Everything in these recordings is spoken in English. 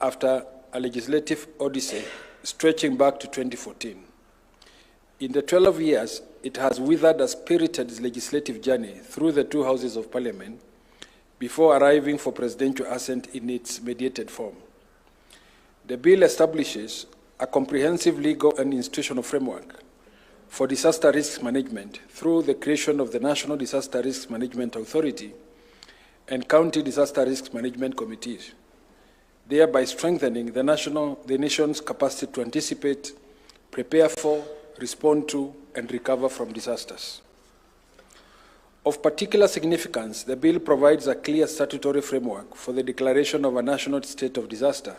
after a legislative odyssey stretching back to 2014. In the 12 years, it has withered a spirited legislative journey through the two houses of parliament before arriving for presidential assent in its mediated form. The bill establishes a comprehensive legal and institutional framework for disaster risk management through the creation of the National Disaster Risk Management Authority and County Disaster Risk Management Committees, thereby strengthening the nation's capacity to anticipate, prepare for, respond to, and recover from disasters. Of particular significance, the bill provides a clear statutory framework for the declaration of a national state of disaster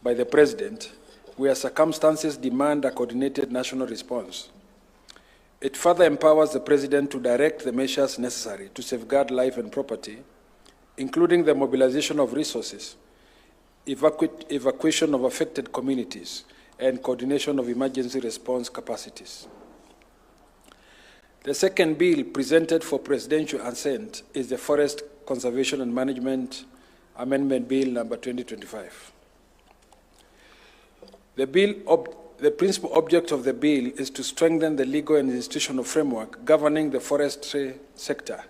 by the President, where circumstances demand a coordinated national response. It further empowers the President to direct the measures necessary to safeguard life and property, including the mobilization of resources, evacuation of affected communities, and coordination of emergency response capacities. The second bill presented for presidential assent is the Forest Conservation and Management Amendment Bill number 2025. The principal object of the bill is to strengthen the legal and institutional framework governing the forestry sector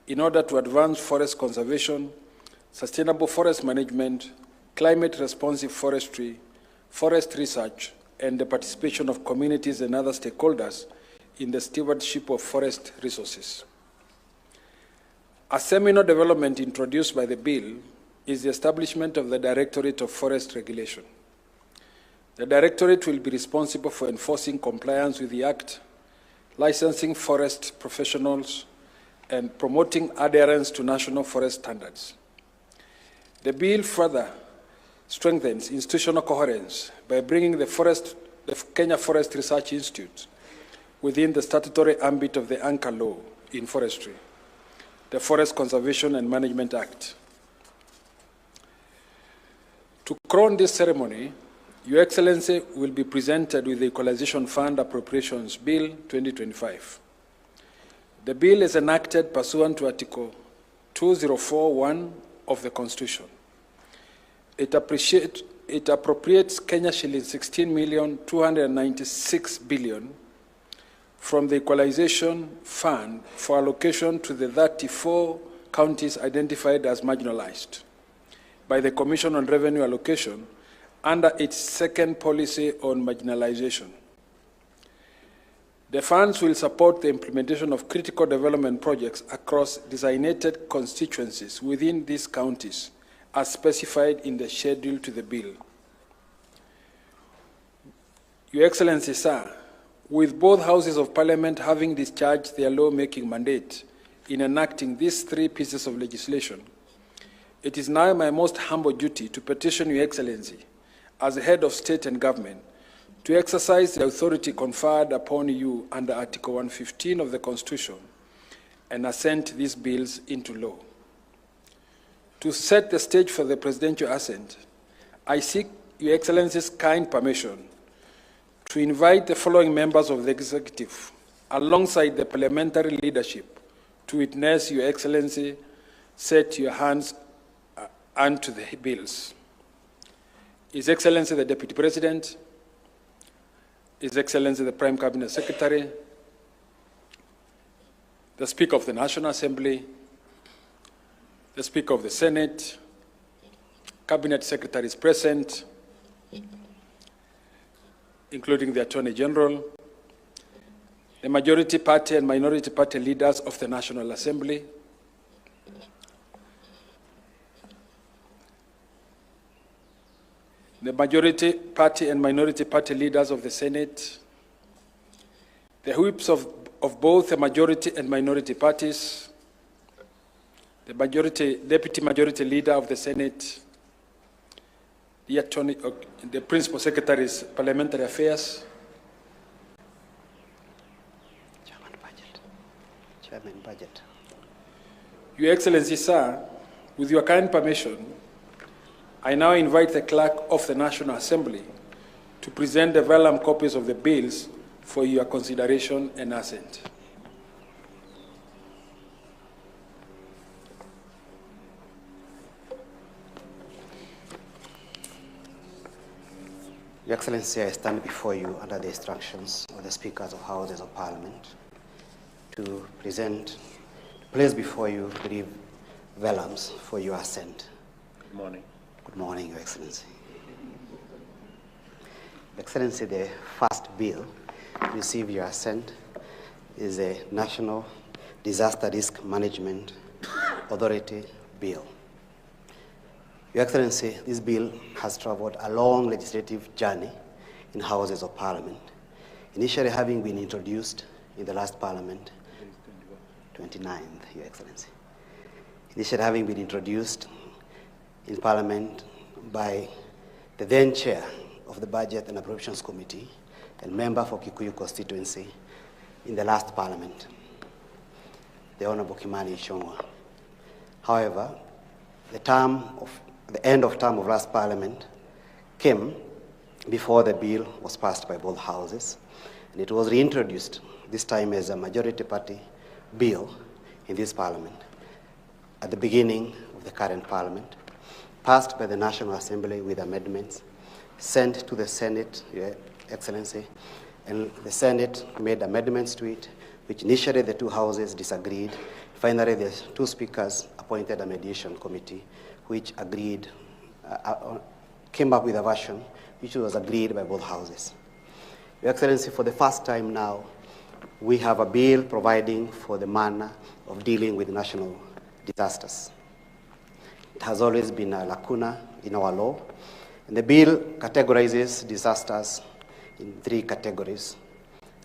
in order to advance forest conservation, sustainable forest management, climate-responsive forestry, forest research, and the participation of communities and other stakeholders in the stewardship of forest resources. A seminal development introduced by the bill is the establishment of the Directorate of Forest Regulation. The Directorate will be responsible for enforcing compliance with the Act, licensing forest professionals, and promoting adherence to national forest standards. The bill further strengthens institutional coherence by bringing the Kenya Forest Research Institute within the statutory ambit of the anchor law in forestry, the Forest Conservation and Management Act. To crown this ceremony, Your Excellency will be presented with the Equalization Fund Appropriations Bill 2025. The bill is enacted pursuant to Article 2041 of the Constitution. It appropriates Kenya shillings 16,296 billion from the Equalization Fund for allocation to the 34 counties identified as marginalized by the Commission on Revenue Allocation under its second policy on marginalization. The funds will support the implementation of critical development projects across designated constituencies within these counties, as specified in the schedule to the bill. Your Excellency, sir, with both houses of parliament having discharged their lawmaking mandate in enacting these three pieces of legislation, it is now my most humble duty to petition Your Excellency, as the head of state and government, to exercise the authority conferred upon you under Article 115 of the Constitution and assent these bills into law. To set the stage for the presidential assent, I seek Your Excellency's kind permission to invite the following members of the executive, alongside the parliamentary leadership, to witness Your Excellency set your hands unto the bills. His Excellency the Deputy President, His Excellency the Prime Cabinet Secretary, the Speaker of the National Assembly, the Speaker of the Senate, Cabinet Secretaries present, including the Attorney General, the Majority Party and Minority Party leaders of the National Assembly, the Majority Party and Minority Party leaders of the Senate, the whips of both the Majority and Minority Parties, the Deputy Majority Leader of the Senate, the Principal Secretaries, Parliamentary Affairs, Chairman Budget. Your Excellency, sir, with your kind permission, I now invite the Clerk of the National Assembly to present the vellum copies of the bills for your consideration and assent. Your Excellency, I stand before you under the instructions of the Speakers of Houses of Parliament to place before you brief vellums for your assent. Good morning. Good morning, Your Excellency. Your Excellency, the first bill to receive your assent is a National Disaster Risk Management Authority Bill. Your Excellency, this bill has traveled a long legislative journey in Houses of Parliament, initially having been introduced in the last Parliament, 29th, Your Excellency. Initially having been introduced in Parliament by the then chair of the Budget and Appropriations Committee and member for Kikuyu constituency in the last Parliament, the Honorable Kimani Ichung'wah. However, the end of term of last Parliament came before the bill was passed by both houses, and it was reintroduced, this time as a majority party bill in this Parliament at the beginning of the current Parliament, passed by the National Assembly with amendments, sent to the Senate, Your Excellency, and the Senate made amendments to it, which initially the two houses disagreed. Finally, the two speakers appointed a mediation committee, which agreed, came up with a version which was agreed by both houses. Your Excellency, for the first time now, we have a bill providing for the manner of dealing with national disasters. It has always been a lacuna in our law, and the bill categorizes disasters in three categories: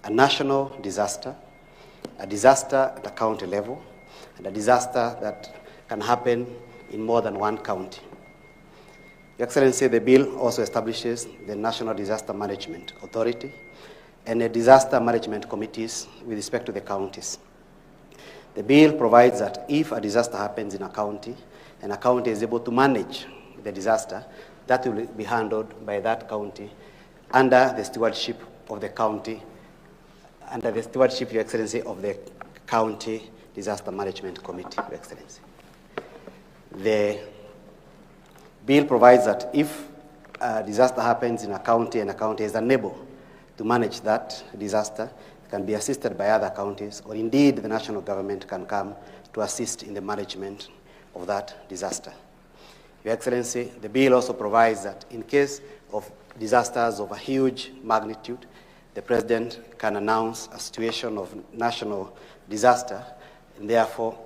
a national disaster, a disaster at a county level, and a disaster that can happen in more than one county. Your Excellency, the bill also establishes the National Disaster Management Authority and the disaster management committees with respect to the counties. The bill provides that if a disaster happens in a county and a county is able to manage the disaster, that will be handled by that county under the stewardship of the county, under the stewardship, Your Excellency, of the County Disaster Management Committee, Your Excellency. The bill provides that if a disaster happens in a county and a county is unable to manage that disaster, it can be assisted by other counties, or indeed the national government can come to assist in the management of that disaster. Your Excellency, the bill also provides that in case of disasters of a huge magnitude, the President can announce a situation of national disaster and therefore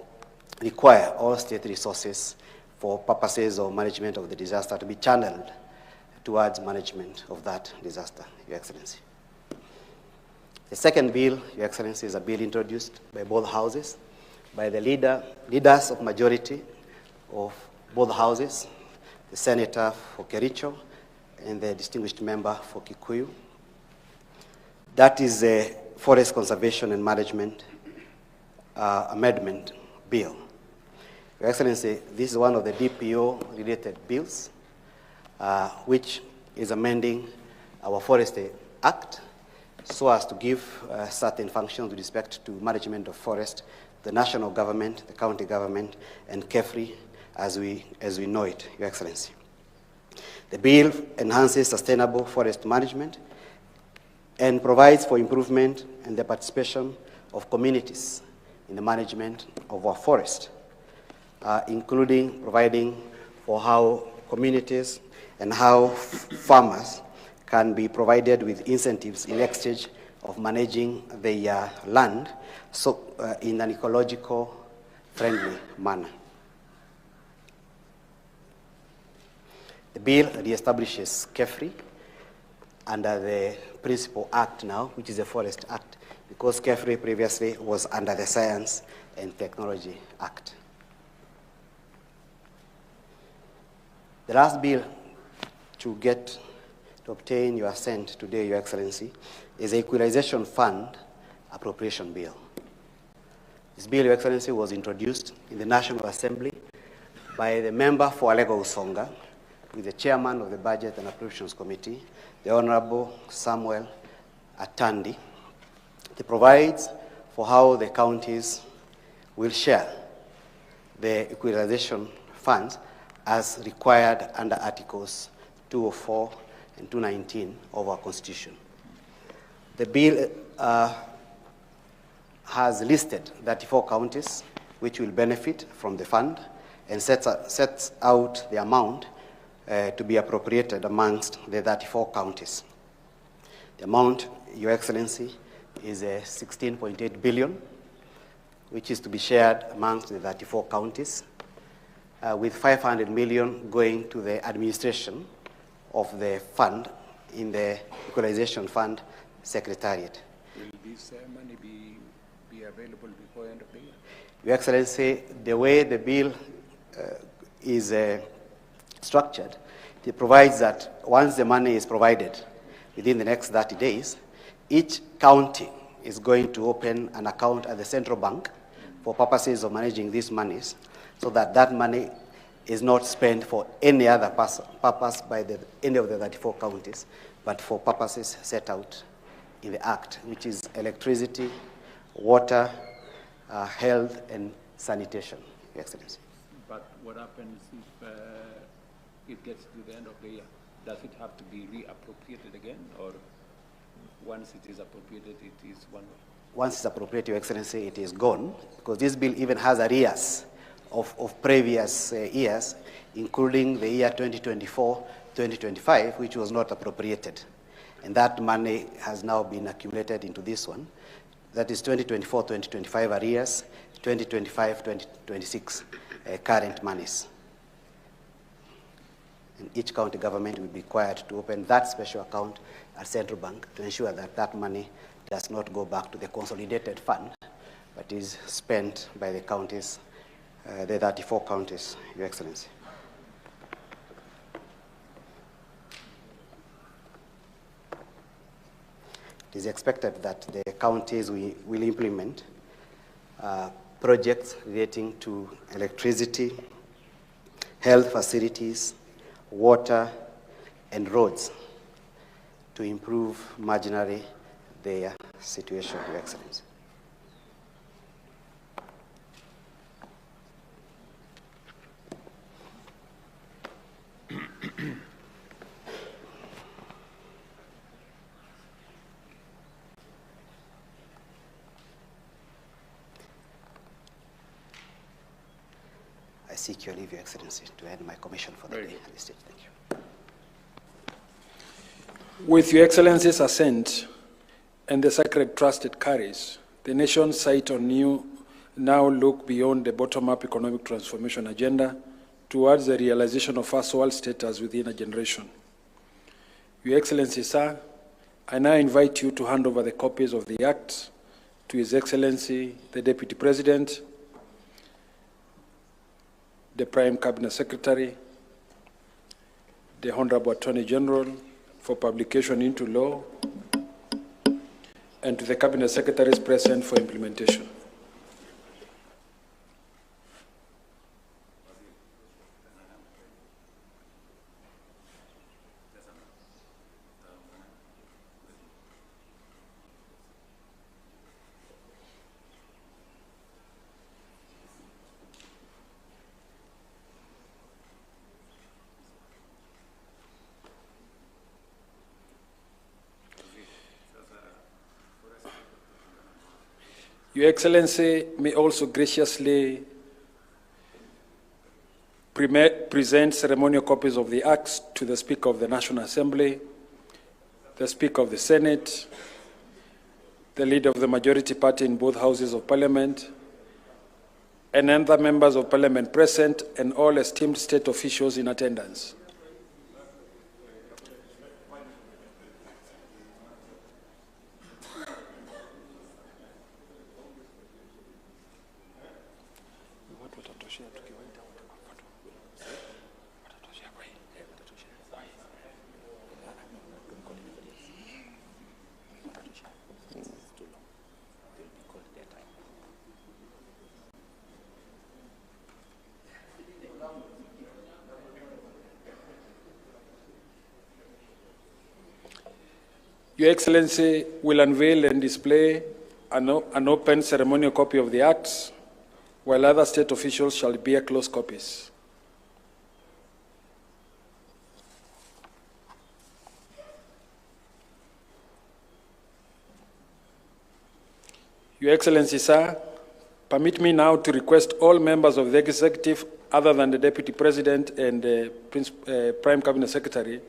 require all state resources for purposes of management of the disaster to be channeled towards management of that disaster, Your Excellency. The second bill, Your Excellency, is a bill introduced by both houses, by the leaders of majority of both houses, the Senator for Kericho and the distinguished member for Kikuyu. That is the Forest Conservation and Management Amendment Bill. Your Excellency, this is one of the DPO-related bills, which is amending our Forestry Act so as to give certain functions with respect to management of forest, the national government, the county government, and KEFRI as we know it, Your Excellency. The bill enhances sustainable forest management and provides for improvement and the participation of communities in the management of our forest, including providing for how communities and how farmers can be provided with incentives in exchange of managing their land in an ecological friendly manner. The bill reestablishes KEFRI under the Principal Act now, which is the Forest Act, because KEFRI previously was under the Science and Technology Act. The last bill to obtain your assent today, Your Excellency, is the Equalization Fund Appropriation Bill. This bill, Your Excellency, was introduced in the National Assembly by the member for Alego Usonga, with the chairman of the Budget and Appropriations Committee, the Honorable Samuel Atandi. It provides for how the counties will share the equalization funds as required under Articles 204 and 219 of our Constitution. The bill has listed 34 counties which will benefit from the fund and sets out the amount to be appropriated amongst the 34 counties. The amount, Your Excellency, is 16.8 billion, which is to be shared amongst the 34 counties, with 500 million going to the administration of the fund in the Equalization Fund Secretariat. Will this money be available before end of the year? Your Excellency, the way the bill is structured, it provides that once the money is provided within the next 30 days, each county is going to open an account at the central bank for purposes of managing these monies, so that that money is not spent for any other purpose by any of the 34 counties, but for purposes set out in the Act, which is electricity, water, health, and sanitation, Your Excellency. But what happens if it gets to the end of the year? Does it have to be reappropriated again, or once it is appropriated, it is one way? Once it's appropriated, Your Excellency, it is gone, because this bill even has arrears of previous years, including the year 2024, 2025, which was not appropriated. And that money has now been accumulated into this one. That is 2024, 2025 arrears, 2025, 2026 current monies. And each county government will be required to open that special account at Central Bank to ensure that that money does not go back to the consolidated fund, but is spent by the counties, the 34 counties, Your Excellency. It is expected that the counties will implement projects relating to electricity, health facilities, water, and roads to improve marginally their situation, Your Excellency. I seek your leave, Your Excellency, to end my commission for the day at this stage. Thank you. With Your Excellency's assent and the sacred trust it carries, the nation's sight on you now look beyond the bottom-up economic transformation agenda towards the realization of first world status within a generation. Your Excellency, sir, I now invite you to hand over the copies of the Act to His Excellency, the Deputy President, the Prime Cabinet Secretary, the Honorable Attorney General, for publication into law, and to the Cabinet Secretaries present for implementation. Your Excellency may also graciously present ceremonial copies of the Acts to the Speaker of the National Assembly, the Speaker of the Senate, the Leader of the Majority Party in both Houses of Parliament, and other members of Parliament present, and all esteemed state officials in attendance. Your Excellency will unveil and display an open ceremonial copy of the Acts, while other state officials shall bear closed copies. Your Excellency, sir, permit me now to request all members of the executive, other than the Deputy President and the Prime Cabinet Secretary,